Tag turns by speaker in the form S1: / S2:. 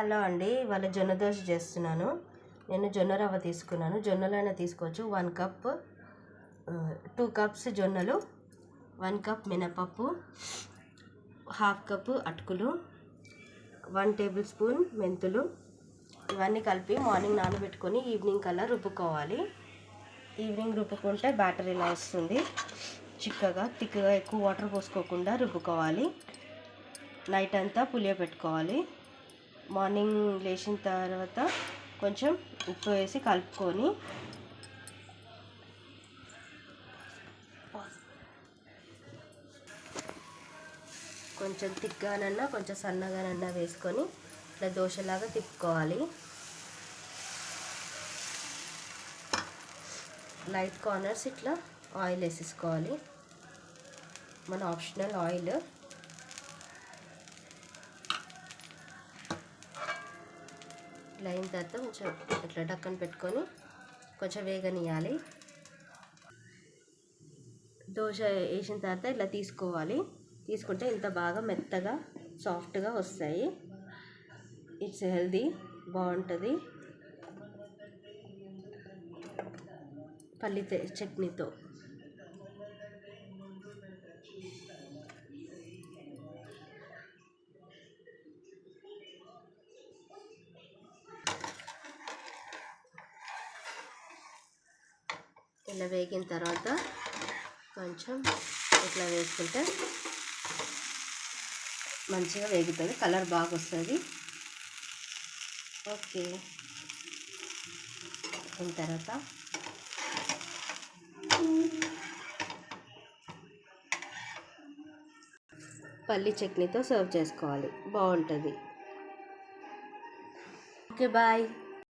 S1: Hello అండి, ఇవాళ జొన్న దోశ చేస్తున్నాను. నేను జొన్న రవ్వ తీసుకున్నాను. జొన్నలైనా తీసుకోవచ్చు. 1 కప్ 2 కప్స్ జొన్నలు, 1 కప్ మినపప్పు, 1/2 కప్ అటుకులు, 1 టేబుల్ స్పూన్ మెంతులు. ఇవన్నీ కలిపి మార్నింగ్ నానబెట్టుకొని ఈవినింగ్ కల్లా రుబ్బుకోవాలి. ఈవినింగ్ రుబ్బుకుంటే బ్యాటర్ ఇలా వస్తుంది. చిక్కగా థిక్గా ఎక్కువ వాటర్ పోసుకోకుండా రుబ్బుకోవాలి. నైట్ అంతా పులియబెట్టుకోవాలి. మార్నింగ్ లేచిన తర్వాత కొంచెం ఉప్పు వేసి కలుపుకొని కొంచెం థిక్గానన్నా కొంచెం సన్నగానన్నా వేసుకొని ఇట్లా దోశలాగా తిప్పుకోవాలి. లైట్ కార్నర్స్ ఇట్లా ఆయిల్ వేసేసుకోవాలి. మన ఆప్షనల్ ఆయిల్. ఇట్లా అయిన తర్వాత కొంచెం ఇట్లా ఢక్కన పెట్టుకొని కొంచెం వేగనియాలి. దోశ వేసిన తర్వాత ఇట్లా తీసుకోవాలి. తీసుకుంటే ఇంత బాగా మెత్తగా సాఫ్ట్గా వస్తాయి. ఇట్స్ హెల్దీ, బాగుంటుంది. పల్లి చట్నీతో. ఇలా వేగిన తర్వాత కొంచెం ఇట్లా వేసుకుంటే మంచిగా వేగుతుంది, కలర్ బాగా వస్తుంది. ఓకే, అయిన తర్వాత పల్లి చట్నీతో సర్వ్ చేసుకోవాలి. బాగుంటుంది. Okay, bye.